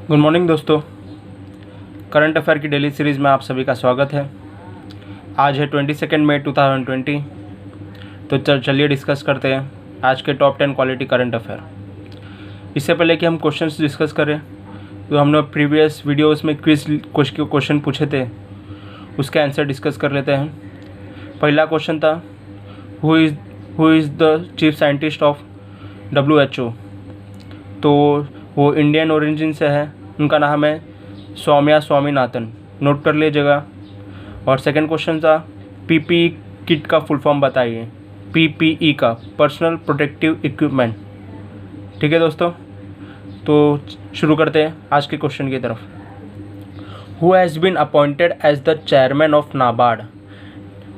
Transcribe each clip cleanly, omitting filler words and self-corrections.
Good morning दोस्तों। Current affair की daily series में आप सभी का स्वागत है। आज है 22 मई 2020। तो चलिए डिस्कस करते हैं आज के टॉप 10 क्वालिटी करंट अफेयर। इससे पहले कि हम क्वेश्चंस डिस्कस करें तो हमने प्रीवियस वीडियोस में क्विज क्वेश्चन पूछे थे, उसके आंसर डिस्कस कर लेते हैं। पहला क्वेश्चन था who is the chief scientist of WHO। तो वो इंडियन ओरिजिन से है, उनका नाम है सौम्या स्वामीनाथन, नोट कर लीजिएगा। और सेकंड क्वेश्चन था PPE किट का फुल फॉर्म बताइए। PPE का पर्सनल प्रोटेक्टिव इक्विपमेंट। ठीक है दोस्तों, तो शुरू करते हैं आज के क्वेश्चन की तरफ। Who has been appointed as the chairman of NABARD.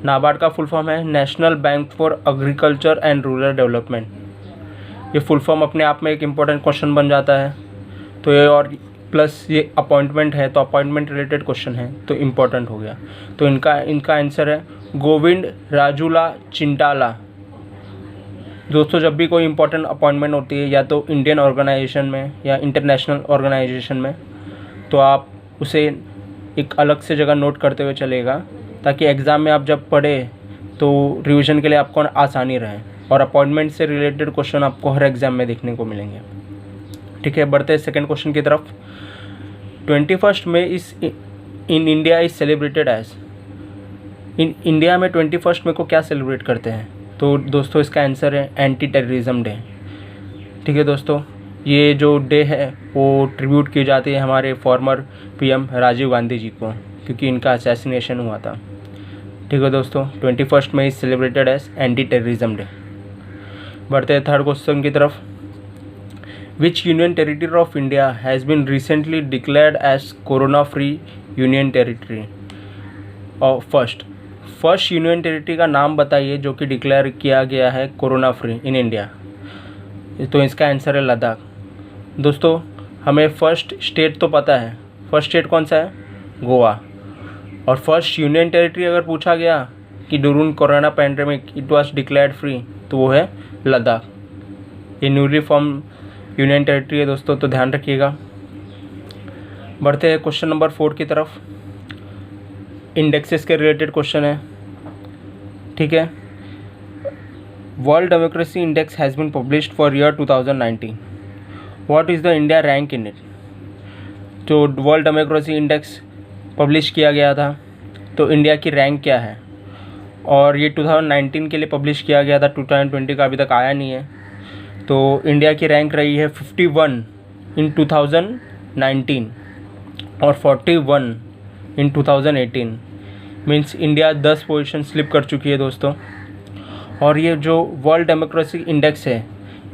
NABARD का फुल फॉर्म है national bank for agriculture and rural development. ये फुल फॉर्म अपने आप में एक इम्पॉर्टेंट क्वेश्चन बन जाता है। तो ये और प्लस ये अपॉइंटमेंट है, तो अपॉइंटमेंट रिलेटेड क्वेश्चन है तो इम्पॉर्टेंट हो गया। तो इनका आंसर है गोविंद राजूला चिंटाला। दोस्तों, जब भी कोई इम्पोर्टेंट अपॉइंटमेंट होती है या तो इंडियन ऑर्गेनाइजेशन में या इंटरनेशनल ऑर्गेनाइजेशन में, तो आप उसे एक अलग से जगह नोट करते हुए चलेगा, ताकि एग्ज़ाम में आप जब पढ़े तो रिवीजन के लिए आपको आसानी रहे। और अपॉइंटमेंट से रिलेटेड क्वेश्चन आपको हर एग्ज़ाम में देखने को मिलेंगे। ठीक है, बढ़ते हैं सेकेंड क्वेश्चन की तरफ। 21 मई in India is celebrated as. In India में 21 मई को क्या सेलिब्रेट करते हैं? तो दोस्तों, इसका आंसर है एंटी टेररिज्म डे। ठीक है दोस्तों, ये जो डे है वो ट्रिब्यूट की जाती है हमारे फॉर्मर PM राजीव गांधी जी को, क्योंकि इनका असैसिनेशन हुआ था। ठीक है दोस्तों, 21 मई is celebrated as anti terrorism day. बढ़ते हैं थर्ड क्वेश्चन की तरफ। Which union territory of India has been recently declared as corona-free union territory? और फर्स्ट यूनियन टेरिटरी का नाम बताइए जो कि डिक्लेयर किया गया है कोरोना फ्री इन इंडिया। तो इसका आंसर है लद्दाख। दोस्तों, हमें फर्स्ट स्टेट तो पता है, फर्स्ट स्टेट कौन सा है? गोवा। और फर्स्ट यूनियन टेरिटरी अगर पूछा गया कि during corona pandemic it was declared free, तो वो है लद्दाख। ये न्यूली फॉर्म यूनियन टेरिटरी है दोस्तों, तो ध्यान रखिएगा। बढ़ते हैं क्वेश्चन नंबर 4 की तरफ। इंडेक्सेस के रिलेटेड क्वेश्चन है। ठीक है, world democracy index has been published for year 2019। What is the India rank in it? तो वर्ल्ड डेमोक्रेसी इंडेक्स पब्लिश किया गया था, तो इंडिया की रैंक क्या है? और ये 2019 के लिए पब्लिश किया गया था, 2020 का अभी तक आया नहीं है। तो इंडिया की रैंक रही है 51 इन 2019 और 41 इन 2018। मीन्स इंडिया 10 पोजीशन स्लिप कर चुकी है दोस्तों। और ये जो वर्ल्ड डेमोक्रेसी इंडेक्स है,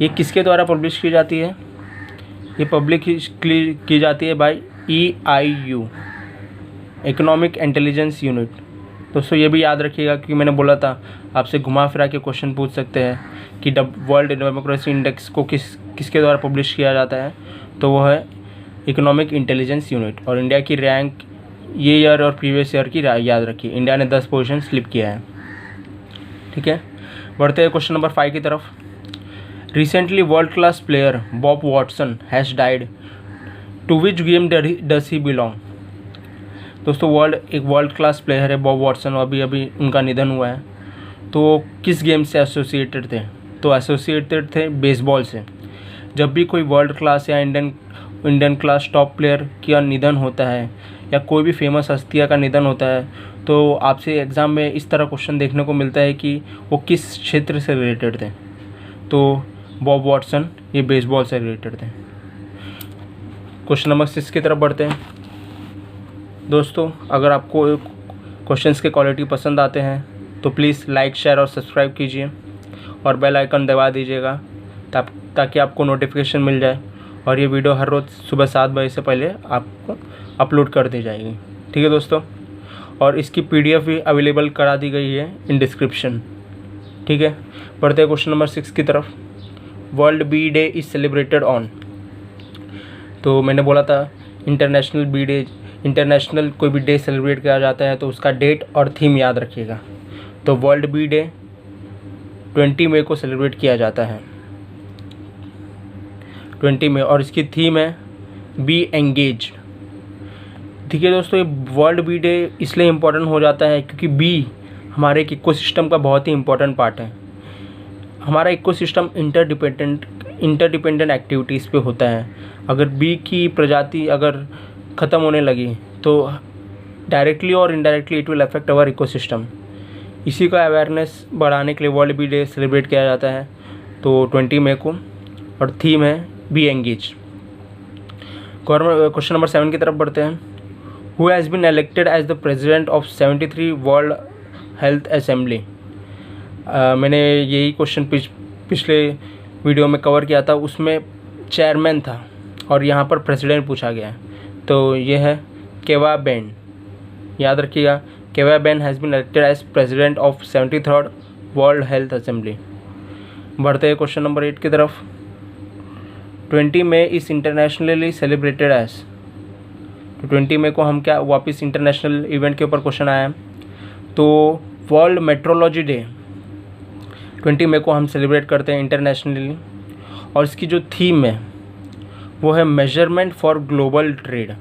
ये किसके द्वारा पब्लिश की जाती है? ये पब्लिक की जाती है by EIU, economic intelligence unit. दोस्तों, ये भी याद रखिएगा, क्योंकि मैंने बोला था आपसे घुमा फिरा के क्वेश्चन पूछ सकते हैं कि वर्ल्ड डेमोक्रेसी इंडेक्स को किसके द्वारा पब्लिश किया जाता है। तो वो है इकोनॉमिक इंटेलिजेंस यूनिट। और इंडिया की रैंक ये ईयर और प्रीवियस ईयर की याद रखिए, इंडिया ने 10 पोजीशन स्लिप किया है। ठीक है, बढ़ते हैं क्वेश्चन नंबर 5 की तरफ। Recently world class player Bob Watson has died. To which game does he belong? दोस्तों, एक वर्ल्ड क्लास प्लेयर है बॉब वॉटसन, अभी उनका निधन हुआ है। तो किस गेम से एसोसिएटेड थे? तो एसोसिएटेड थे बेसबॉल से। जब भी कोई वर्ल्ड क्लास या इंडियन क्लास टॉप प्लेयर का निधन होता है या कोई भी फेमस हस्तियाँ का निधन होता है, तो आपसे एग्ज़ाम में इस तरह क्वेश्चन देखने को मिलता है कि वो किस क्षेत्र से रिलेटेड थे। तो बॉब वॉटसन ये बेसबॉल से रिलेटेड थे। क्वेश्चन नंबर 6 की तरफ बढ़ते हैं। दोस्तों, अगर आपको क्वेश्चंस के क्वालिटी पसंद आते हैं तो प्लीज़ लाइक, शेयर और सब्सक्राइब कीजिए और बेल आइकन दबा दीजिएगा, ताकि आपको नोटिफिकेशन मिल जाए। और ये वीडियो हर रोज़ सुबह 7 बजे से पहले आपको अपलोड कर दी जाएगी। ठीक है दोस्तों, और इसकी PDF भी अवेलेबल करा दी गई है इन डिस्क्रिप्शन। ठीक है, बढ़ते हैं क्वेश्चन नंबर 6 की तरफ। World bee day is celebrated on. तो मैंने बोला था इंटरनेशनल बी डे, इंटरनेशनल कोई भी डे सेलिब्रेट किया जाता है तो उसका डेट और थीम याद रखिएगा। तो वर्ल्ड बी डे 20 मई को सेलिब्रेट किया जाता है, 20 मई। और इसकी थीम है बी एंगेज। ठीक है दोस्तों, ये वर्ल्ड बी डे इसलिए इम्पोर्टेंट हो जाता है क्योंकि बी हमारे एक इकोसिस्टम का बहुत ही इम्पोर्टेंट पार्ट है। हमारा इकोसिस्टम इंटरडिपेंडेंट एक्टिविटीज़ पे होता है। अगर बी की प्रजाति अगर ख़त्म होने लगी तो डायरेक्टली और indirectly it will affect our ecosystem. इसी का अवेयरनेस बढ़ाने के लिए वर्ल्ड बी डे सेलिब्रेट किया जाता है तो 20 मई को, और थीम है बी एंगेज। क्वेश्चन नंबर 7 की तरफ बढ़ते हैं। Who has been elected as the president of 73 world health assembly. मैंने यही क्वेश्चन पिछले वीडियो में कवर किया था, उसमें चेयरमैन था और यहाँ पर प्रेसिडेंट पूछा गया है। तो ये है केवा बेन, याद रखिएगा। केवा बेन has been elected as president of 73rd world health assembly. बढ़ते हैं क्वेश्चन नंबर 8 की तरफ। 20 May is internationally celebrated as. तो 20 मई को हम क्या वापस इंटरनेशनल इवेंट के ऊपर क्वेश्चन आया है, तो वर्ल्ड मेट्रोलॉजी डे 20 मई को हम सेलिब्रेट करते हैं इंटरनेशनली। और इसकी जो थीम है वो है मेजरमेंट फॉर ग्लोबल ट्रेड।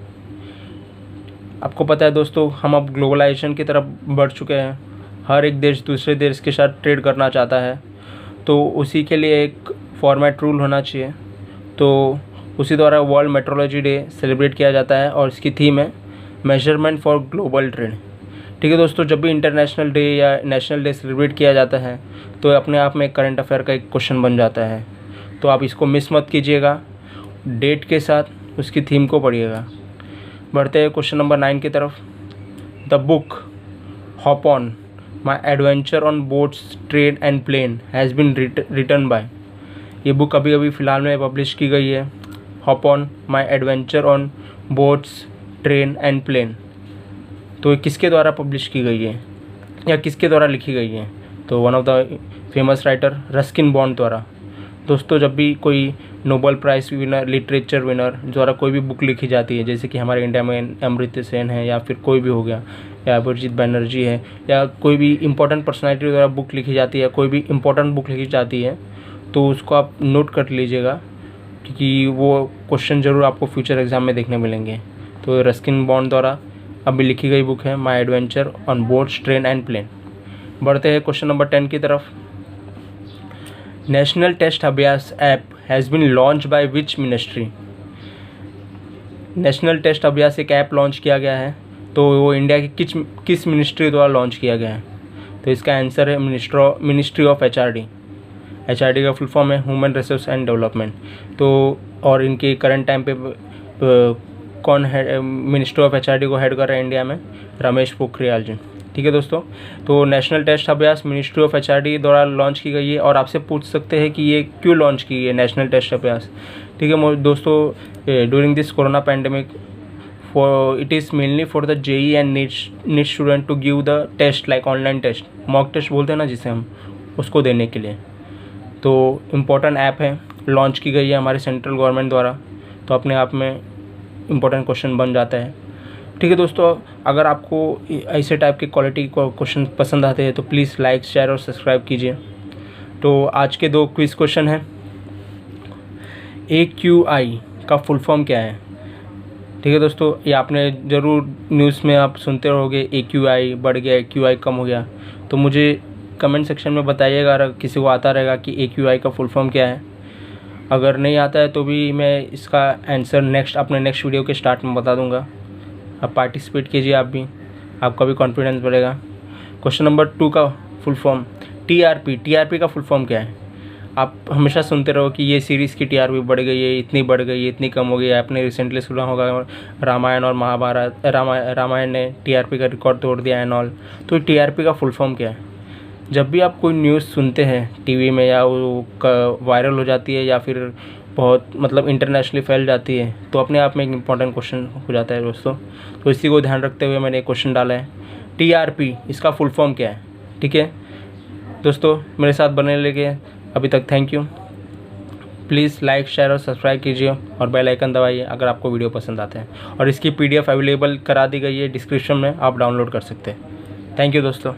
आपको पता है दोस्तों, हम अब ग्लोबलाइजेशन की तरफ बढ़ चुके हैं। हर एक देश दूसरे देश के साथ ट्रेड करना चाहता है, तो उसी के लिए एक फॉर्मेट रूल होना चाहिए। तो उसी द्वारा वर्ल्ड मेट्रोलॉजी डे सेलिब्रेट किया जाता है और इसकी थीम है मेजरमेंट फॉर ग्लोबल ट्रेड। ठीक है दोस्तों, जब भी इंटरनेशनल डे या नेशनल डे सेलिब्रेट किया जाता है तो अपने आप में करंट अफेयर का एक क्वेश्चन बन जाता है, तो आप इसको मिस मत कीजिएगा, डेट के साथ उसकी थीम को पढ़िएगा। बढ़ते हैं क्वेश्चन नंबर 9 की तरफ। The book hop on my adventure on boats train and plane has been written by. ये बुक अभी अभी फ़िलहाल में पब्लिश की गई है, hop on my adventure on boats train and plane. तो ये किसके द्वारा पब्लिश की गई है या किसके द्वारा लिखी गई है? तो one of the famous writer Ruskin bond द्वारा। दोस्तों, जब भी कोई Nobel prize winner, literature winner द्वारा कोई भी बुक लिखी जाती है, जैसे कि हमारे इंडिया में अमर्त्य सेन है या फिर कोई भी हो गया, या अभिजीत बनर्जी है, या कोई भी इम्पोर्टेंट पर्सनैलिटी द्वारा बुक लिखी जाती है, कोई भी इम्पोर्टेंट बुक लिखी जाती है, तो उसको आप नोट कर लीजिएगा क्योंकि वो क्वेश्चन ज़रूर आपको फ्यूचर एग्ज़ाम में देखने मिलेंगे। तो रस्किन बॉन्ड द्वारा अभी लिखी गई बुक है my adventure on boats train and plane. बढ़ते हैं क्वेश्चन नंबर 10 की तरफ। National test Abhyas app has been launch by which ministry. National test Abhyas एक ऐप लॉन्च किया गया है, तो वो इंडिया की किस मिनिस्ट्री द्वारा लॉन्च किया गया है? तो इसका आंसर है मिनिस्ट्री ऑफ HRD। HRD का फुल फॉर्म है ह्यूमन रिसोर्स एंड डेवलपमेंट। तो और इनके करंट टाइम पे कौन है मिनिस्ट्री ऑफ HRD को हेड कर रहे हैं इंडिया में? रमेश पोखरियाल जी। ठीक है दोस्तों, तो नेशनल टेस्ट अभ्यास मिनिस्ट्री ऑफ HRD द्वारा लॉन्च की गई है। और आपसे पूछ सकते हैं कि ये क्यों लॉन्च की है नेशनल टेस्ट अभ्यास। ठीक है दोस्तों, during this corona pandemic it is mainly for the JEE and NEET student to give the test like online test, mock test बोलते हैं ना जिसे हम, उसको देने के लिए। तो इम्पोर्टेंट ऐप है, लॉन्च की गई है हमारे सेंट्रल गवर्नमेंट द्वारा, तो अपने आप में इम्पोर्टेंट क्वेश्चन बन जाता है। ठीक है दोस्तों, अगर आपको ऐसे टाइप के क्वालिटी क्वेश्चन पसंद आते हैं तो प्लीज़ लाइक, शेयर और सब्सक्राइब कीजिए। तो आज के 2 क्विज़ क्वेश्चन हैं। AQI का फुल फॉर्म क्या है? ठीक है दोस्तों, ये आपने ज़रूर न्यूज़ में आप सुनते रहोगे AQI बढ़ गया, AQI कम हो गया। तो मुझे कमेंट सेक्शन में बताइएगा अगर किसी को आता रहेगा कि AQI का फुल फॉर्म क्या है। अगर नहीं आता है तो भी मैं इसका आंसर अपने नेक्स्ट वीडियो के स्टार्ट में बता दूंगा। आप पार्टिसिपेट कीजिए, आप भी, आपका भी कॉन्फिडेंस बढ़ेगा। क्वेश्चन नंबर 2 का फुल फॉर्म TRP का फुल फॉर्म क्या है? आप हमेशा सुनते रहो कि ये सीरीज़ की TRP बढ़ गई है, इतनी बढ़ गई है, इतनी कम हो गई है। आपने रिसेंटली सुना होगा रामायण और महाभारत, रामायण ने TRP का रिकॉर्ड तोड़ दिया एंड ऑल। तो TRP का फुल फॉर्म क्या है? जब भी आप कोई न्यूज़ सुनते हैं टीवी में या वो वायरल हो जाती है या फिर बहुत मतलब इंटरनेशनली फैल जाती है, तो अपने आप में एक इम्पॉर्टेंट क्वेश्चन हो जाता है दोस्तों। तो इसी को ध्यान रखते हुए मैंने एक क्वेश्चन डाला है, TRP इसका फुल फॉर्म क्या है? ठीक है दोस्तों, मेरे साथ बने लेके अभी तक thank you. Please like, share और सब्सक्राइब कीजिए और बेल आइकन दबाइए अगर आपको वीडियो पसंद आते हैं। और इसकी PDF अवेलेबल करा दी गई है डिस्क्रिप्शन में, आप डाउनलोड कर सकते हैं। थैंक यू दोस्तों।